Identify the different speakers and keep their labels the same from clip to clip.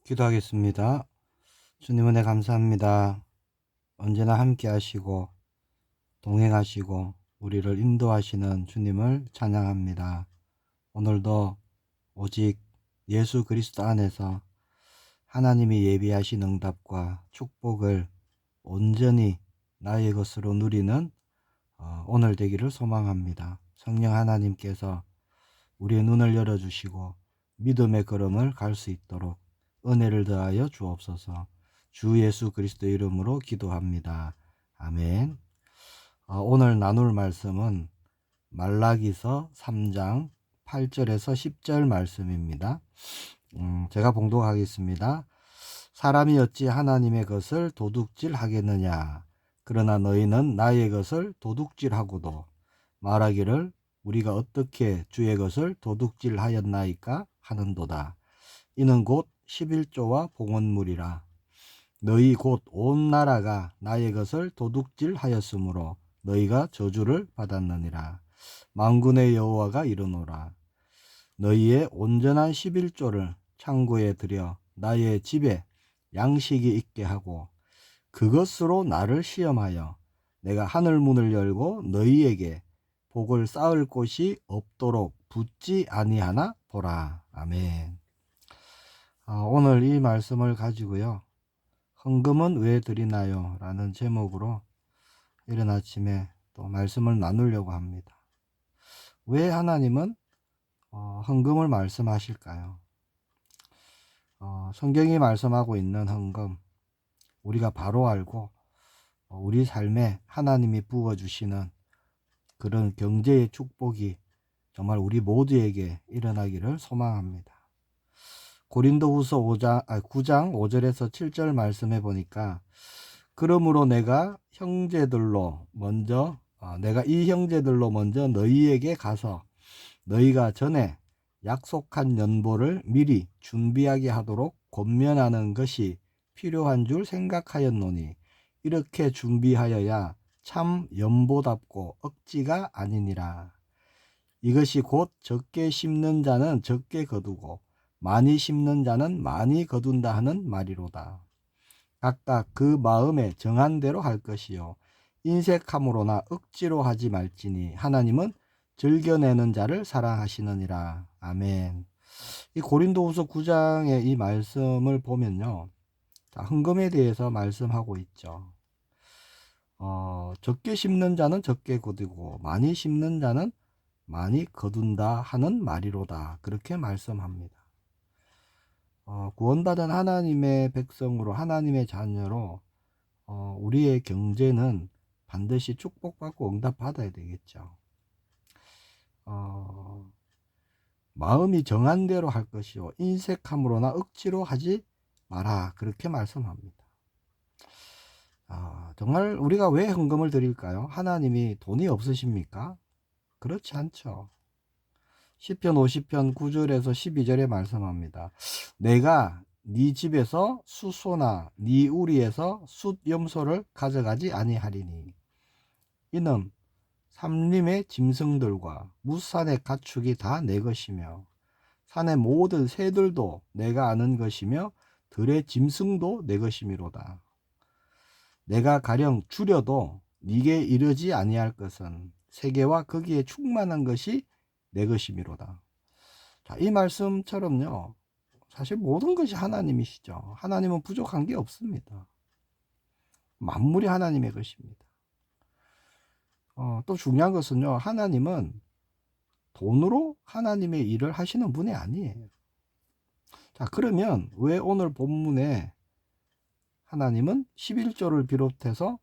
Speaker 1: 기도하겠습니다. 주님 은혜 감사합니다. 언제나 함께 하시고 동행하시고 우리를 인도하시는 주님을 찬양합니다. 오늘도 오직 예수 그리스도 안에서 하나님이 예비하신 응답과 축복을 온전히 나의 것으로 누리는 오늘 되기를 소망합니다. 성령 하나님께서 우리의 눈을 열어주시고 믿음의 걸음을 갈 수 있도록 은혜를 더하여 주옵소서. 주 예수 그리스도 이름으로 기도합니다. 아멘. 오늘 나눌 말씀은 말라기서 3장 8절에서 10절 말씀입니다. 제가 봉독하겠습니다. 사람이 어찌 하나님의 것을 도둑질하겠느냐. 그러나 너희는 나의 것을 도둑질하고도 말하기를 우리가 어떻게 주의 것을 도둑질하였나이까 하는도다. 이는 곧 11조와 봉헌물이라. 너희 곧 온 나라가 나의 것을 도둑질하였으므로 너희가 저주를 받았느니라. 만군의 여호와가 이르노라. 너희의 온전한 11조를 창고에 들여 나의 집에 양식이 있게 하고 그것으로 나를 시험하여 내가 하늘 문을 열고 너희에게 복을 쌓을 곳이 없도록 붙지 아니하나 보라. 아멘. 오늘 이 말씀을 가지고요. 헌금은 왜 드리나요? 라는 제목으로 이른 아침에 또 말씀을 나누려고 합니다. 왜 하나님은 헌금을 말씀하실까요? 성경이 말씀하고 있는 헌금, 우리가 바로 알고 우리 삶에 하나님이 부어주시는 그런 경제의 축복이 정말 우리 모두에게 일어나기를 소망합니다. 고린도후서 9장 5절에서 7절 말씀해 보니까 그러므로 내가 이 형제들로 먼저 너희에게 가서 너희가 전에 약속한 연보를 미리 준비하게 하도록 권면하는 것이 필요한 줄 생각하였노니 이렇게 준비하여야 참 연보답고 억지가 아니니라. 이것이 곧 적게 심는 자는 적게 거두고 많이 심는 자는 많이 거둔다 하는 말이로다. 각각 그 마음에 정한 대로 할 것이요 인색함으로나 억지로 하지 말지니 하나님은 즐겨내는 자를 사랑하시느니라. 아멘. 이 고린도후서 9장의 이 말씀을 보면요, 헌금에 대해서 말씀하고 있죠. 적게 심는 자는 적게 거두고 많이 심는 자는 많이 거둔다 하는 말이로다. 그렇게 말씀합니다. 구원받은 하나님의 백성으로 하나님의 자녀로 우리의 경제는 반드시 축복받고 응답받아야 되겠죠. 마음이 정한 대로 할 것이요 인색함으로나 억지로 하지 마라. 그렇게 말씀합니다. 정말 우리가 왜 헌금을 드릴까요? 하나님이 돈이 없으십니까? 그렇지 않죠. 시편 50편 9절에서 12절에 말씀합니다. 내가 네 집에서 수소나 네 우리에서 숫염소를 가져가지 아니하리니 이는 삼림의 짐승들과 무산의 가축이 다 내 것이며 산의 모든 새들도 내가 아는 것이며 들의 짐승도 내 것이미로다. 내가 가령 줄여도 네게 이르지 아니할 것은 세계와 거기에 충만한 것이 내 것이미로다. 자, 이 말씀처럼요, 사실 모든 것이 하나님이시죠. 하나님은 부족한 게 없습니다. 만물이 하나님의 것입니다. 또 중요한 것은요, 하나님은 돈으로 하나님의 일을 하시는 분이 아니에요. 자, 그러면 왜 오늘 본문에 하나님은 11조를 비롯해서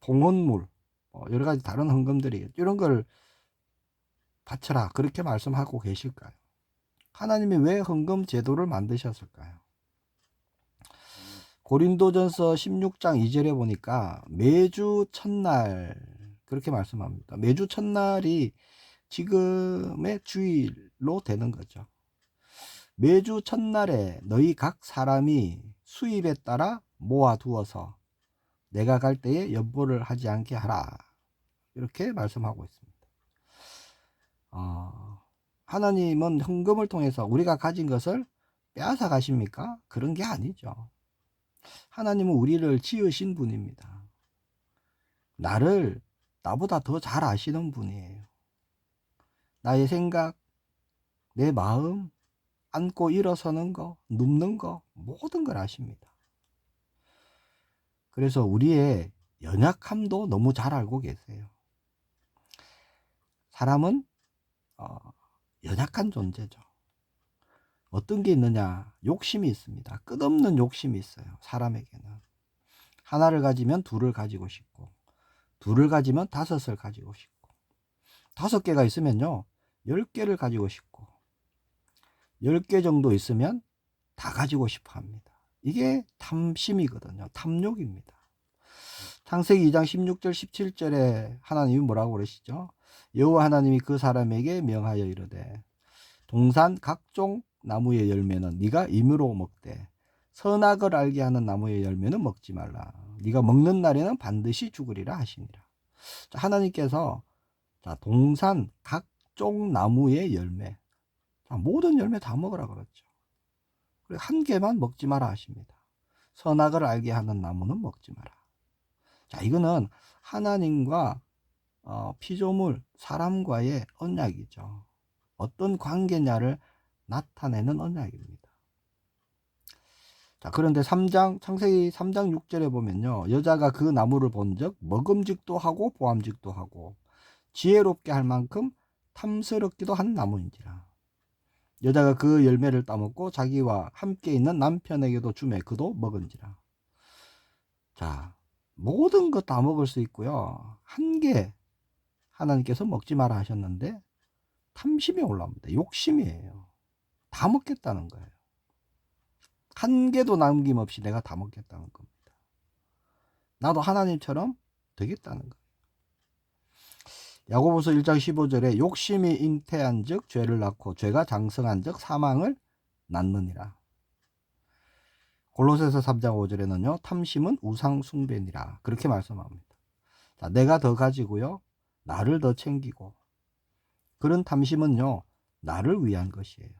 Speaker 1: 봉헌물, 여러 가지 다른 헌금들이 이런 걸 바쳐라 그렇게 말씀하고 계실까요? 하나님이 왜 헌금 제도를 만드셨을까요? 고린도전서 16장 2절에 보니까 매주 첫날 그렇게 말씀합니다. 매주 첫날이 지금의 주일로 되는 거죠. 매주 첫날에 너희 각 사람이 수입에 따라 모아두어서 내가 갈 때에 연보를 하지 않게 하라. 이렇게 말씀하고 있습니다. 하나님은 헌금을 통해서 우리가 가진 것을 빼앗아 가십니까? 그런 게 아니죠. 하나님은 우리를 지으신 분입니다. 나보다 더 잘 아시는 분이에요. 나의 생각, 내 마음, 앉고 일어서는 거, 눕는 거, 모든 걸 아십니다. 그래서 우리의 연약함도 너무 잘 알고 계세요. 사람은 연약한 존재죠. 어떤 게 있느냐? 욕심이 있습니다. 끝없는 욕심이 있어요. 사람에게는. 하나를 가지면 둘을 가지고 싶고, 둘을 가지면 다섯을 가지고 싶고, 5개가 있으면요, 10개를 가지고 싶고, 10개 정도 있으면 다 가지고 싶어 합니다. 이게 탐심이거든요. 탐욕입니다. 창세기 2장 16절 17절에 하나님이 뭐라고 그러시죠? 여호와 하나님이 그 사람에게 명하여 이르되 동산 각종 나무의 열매는 네가 임으로 먹되 선악을 알게 하는 나무의 열매는 먹지 말라. 네가 먹는 날에는 반드시 죽으리라 하시니라. 자, 하나님께서 동산 각종 나무의 열매, 모든 열매 다 먹으라 그랬죠. 그리고 한 개만 먹지 마라 하십니다. 선악을 알게 하는 나무는 먹지 마라. 자, 이거는 하나님과 피조물, 사람과의 언약이죠. 어떤 관계냐를 나타내는 언약입니다. 자, 그런데 창세기 3장 6절에 보면요, 여자가 그 나무를 본즉 먹음직도 하고 보암직도 하고 지혜롭게 할 만큼 탐스럽기도 한 나무인지라. 여자가 그 열매를 따먹고 자기와 함께 있는 남편에게도 주매 그도 먹은지라. 자, 모든 것 다 먹을 수 있고요, 한 개 하나님께서 먹지 마라 하셨는데 탐심이 올라옵니다. 욕심이에요. 다 먹겠다는 거예요. 한 개도 남김없이 내가 다 먹겠다는 겁니다. 나도 하나님처럼 되겠다는 거예요. 야고보서 1장 15절에 욕심이 잉태한 즉 죄를 낳고 죄가 장성한 즉 사망을 낳느니라. 골로새서 3장 5절에는요, 탐심은 우상 숭배니라 그렇게 말씀합니다. 자, 내가 더 가지고요, 나를 더 챙기고, 그런 탐심은요, 나를 위한 것이에요.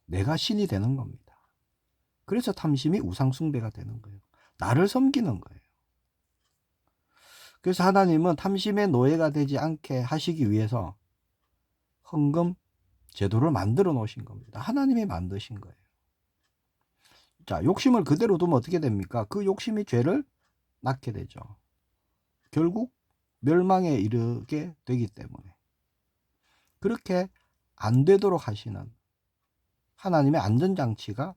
Speaker 1: 내가 신이 되는 겁니다. 그래서 탐심이 우상 숭배가 되는 거예요. 나를 섬기는 거예요. 그래서 하나님은 탐심의 노예가 되지 않게 하시기 위해서 헌금 제도를 만들어 놓으신 겁니다. 하나님이 만드신 거예요. 자, 욕심을 그대로 두면 어떻게 됩니까? 그 욕심이 죄를 낳게 되죠. 결국 멸망에 이르게 되기 때문에. 그렇게 안 되도록 하시는 하나님의 안전장치가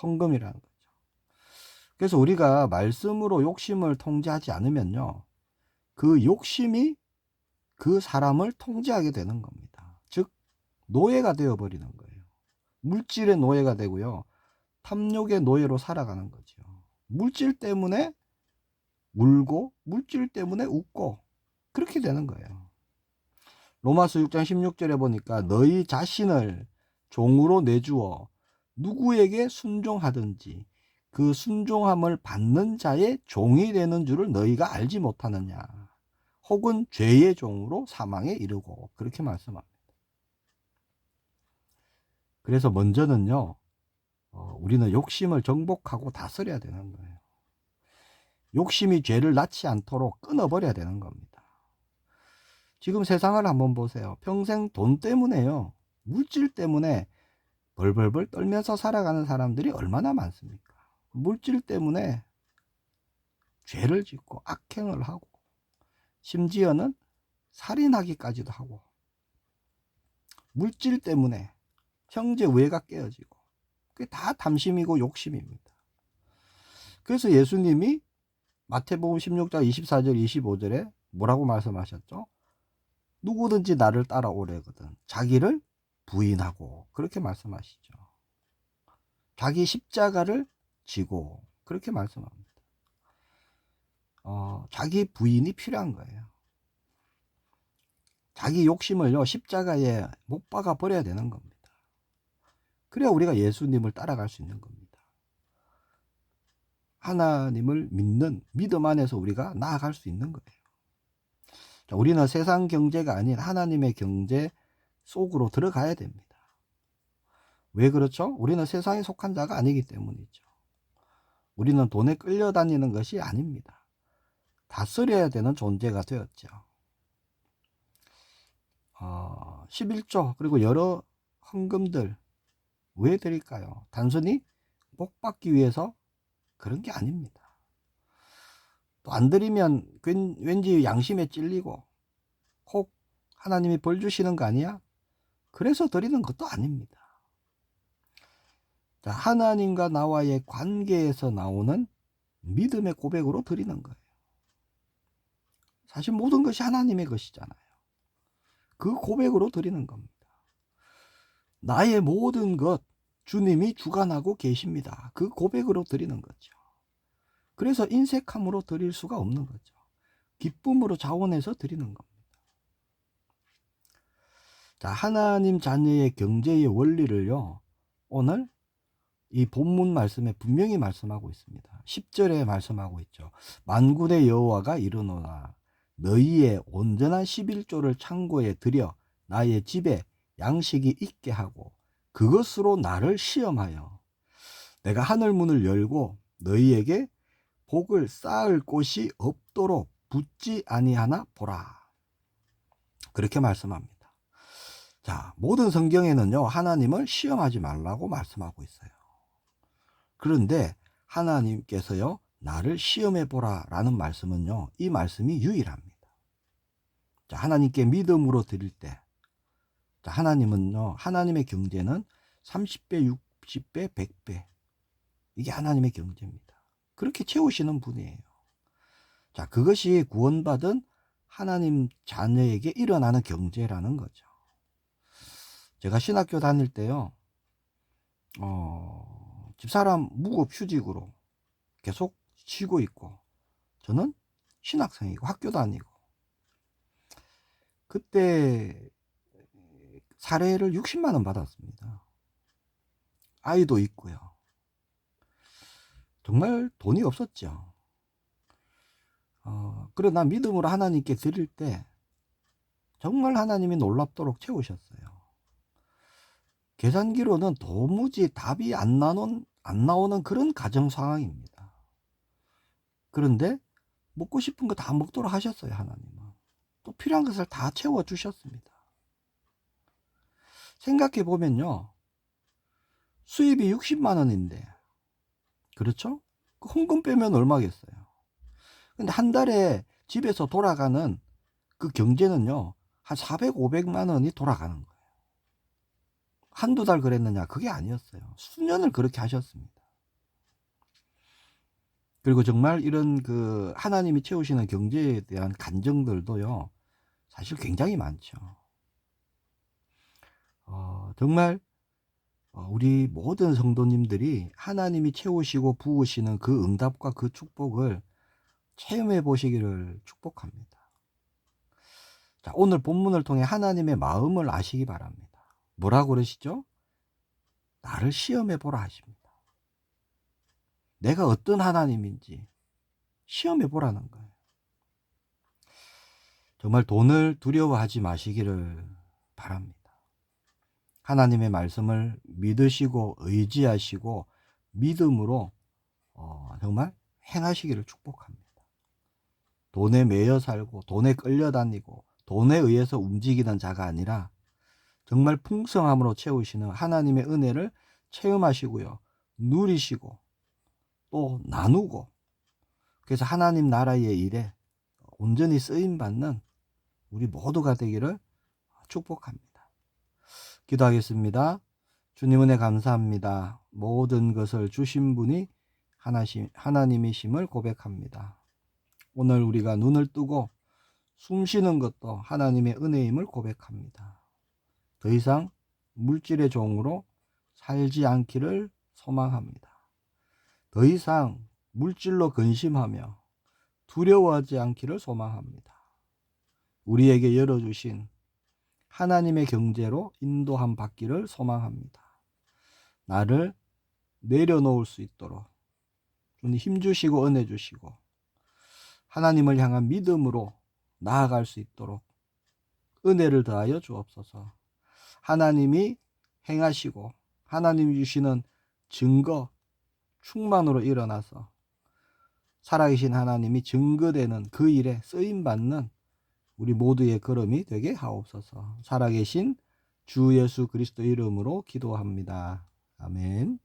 Speaker 1: 헌금이라는 거죠. 그래서 우리가 말씀으로 욕심을 통제하지 않으면요, 그 욕심이 그 사람을 통제하게 되는 겁니다. 즉 노예가 되어버리는 거예요. 물질의 노예가 되고요, 탐욕의 노예로 살아가는 거죠. 물질 때문에 울고 물질 때문에 웃고 그렇게 되는 거예요. 로마서 6장 16절에 보니까 너희 자신을 종으로 내주어 누구에게 순종하든지 그 순종함을 받는 자의 종이 되는 줄을 너희가 알지 못하느냐. 혹은 죄의 종으로 사망에 이르고 그렇게 말씀합니다. 그래서 먼저는요, 우리는 욕심을 정복하고 다스려야 되는 거예요. 욕심이 죄를 낳지 않도록 끊어버려야 되는 겁니다. 지금 세상을 한번 보세요. 평생 돈 때문에요, 물질 때문에 벌벌벌 떨면서 살아가는 사람들이 얼마나 많습니까? 물질 때문에 죄를 짓고 악행을 하고 심지어는 살인하기까지도 하고, 물질 때문에 형제 우애가 깨어지고, 그게 다 탐심이고 욕심입니다. 그래서 예수님이 마태복음 16장 24절 25절에 뭐라고 말씀하셨죠? 누구든지 나를 따라오려거든 자기를 부인하고 그렇게 말씀하시죠. 자기 십자가를 지고 그렇게 말씀합니다. 자기 부인이 필요한 거예요. 자기 욕심을요, 십자가에 못 박아 버려야 되는 겁니다. 그래야 우리가 예수님을 따라갈 수 있는 겁니다. 하나님을 믿는 믿음 안에서 우리가 나아갈 수 있는 거예요. 자, 우리는 세상 경제가 아닌 하나님의 경제 속으로 들어가야 됩니다. 왜 그렇죠? 우리는 세상에 속한 자가 아니기 때문이죠. 우리는 돈에 끌려다니는 것이 아닙니다. 다스려야 되는 존재가 되었죠. 11조 그리고 여러 헌금들 왜 드릴까요? 단순히 복 받기 위해서 그런 게 아닙니다. 또 안 드리면 왠지 양심에 찔리고 혹 하나님이 벌 주시는 거 아니야? 그래서 드리는 것도 아닙니다. 자, 하나님과 나와의 관계에서 나오는 믿음의 고백으로 드리는 거예요. 사실 모든 것이 하나님의 것이잖아요. 그 고백으로 드리는 겁니다. 나의 모든 것 주님이 주관하고 계십니다. 그 고백으로 드리는 거죠. 그래서 인색함으로 드릴 수가 없는 거죠. 기쁨으로 자원해서 드리는 겁니다. 자, 하나님 자녀의 경제의 원리를요, 오늘 이 본문 말씀에 분명히 말씀하고 있습니다. 10절에 말씀하고 있죠. 만군의 여호와가 이르노라 너희의 온전한 11조를 창고에 들여 나의 집에 양식이 있게 하고 그것으로 나를 시험하여 내가 하늘 문을 열고 너희에게 복을 쌓을 곳이 없도록 붙지 아니하나 보라. 그렇게 말씀합니다. 자, 모든 성경에는요, 하나님을 시험하지 말라고 말씀하고 있어요. 그런데 하나님께서요, 나를 시험해 보라 라는 말씀은요, 이 말씀이 유일합니다. 자, 하나님께 믿음으로 드릴 때, 자, 하나님은요, 하나님의 경제는 30배, 60배, 100배. 이게 하나님의 경제입니다. 그렇게 채우시는 분이에요. 자, 그것이 구원받은 하나님 자녀에게 일어나는 경제라는 거죠. 제가 신학교 다닐 때요, 집사람 무급휴직으로 계속 쉬고 있고, 저는 신학생이고 학교 다니고, 그때 사례를 60만 원 받았습니다. 아이도 있고요. 정말 돈이 없었죠. 그러나 믿음으로 하나님께 드릴 때 정말 하나님이 놀랍도록 채우셨어요. 계산기로는 도무지 답이 안 나오는 그런 가정 상황입니다. 그런데 먹고 싶은 거 다 먹도록 하셨어요, 하나님은. 또 필요한 것을 다 채워주셨습니다. 생각해 보면요, 수입이 60만 원인데, 그렇죠? 그 헌금 빼면 얼마겠어요? 근데 한 달에 집에서 돌아가는 그 경제는요, 한 400, 500만 원이 돌아가는 거예요. 한두 달 그랬느냐? 그게 아니었어요. 수년을 그렇게 하셨습니다. 그리고 정말 이런 그 하나님이 채우시는 경제에 대한 간증들도요, 사실 굉장히 많죠. 정말 우리 모든 성도님들이 하나님이 채우시고 부으시는 그 응답과 그 축복을 체험해 보시기를 축복합니다. 자, 오늘 본문을 통해 하나님의 마음을 아시기 바랍니다. 뭐라고 그러시죠? 나를 시험해 보라 하십니다. 내가 어떤 하나님인지 시험해 보라는 거예요. 정말 돈을 두려워하지 마시기를 바랍니다. 하나님의 말씀을 믿으시고 의지하시고 믿음으로 정말 행하시기를 축복합니다. 돈에 매여 살고 돈에 끌려다니고 돈에 의해서 움직이는 자가 아니라 정말 풍성함으로 채우시는 하나님의 은혜를 체험하시고요. 누리시고 또 나누고 그래서 하나님 나라의 일에 온전히 쓰임받는 우리 모두가 되기를 축복합니다. 기도하겠습니다. 주님 은혜 감사합니다. 모든 것을 주신 분이 하나님이심을 고백합니다. 오늘 우리가 눈을 뜨고 숨 쉬는 것도 하나님의 은혜임을 고백합니다. 더 이상 물질의 종으로 살지 않기를 소망합니다. 더 이상 물질로 근심하며 두려워하지 않기를 소망합니다. 우리에게 열어주신 하나님의 경제로 인도함 받기를 소망합니다. 나를 내려놓을 수 있도록 주님 힘주시고 은혜 주시고 하나님을 향한 믿음으로 나아갈 수 있도록 은혜를 더하여 주옵소서. 하나님이 행하시고 하나님이 주시는 증거 충만으로 일어나서 살아계신 하나님이 증거되는 그 일에 쓰임받는 우리 모두의 걸음이 되게 하옵소서. 살아계신 주 예수 그리스도 이름으로 기도합니다. 아멘.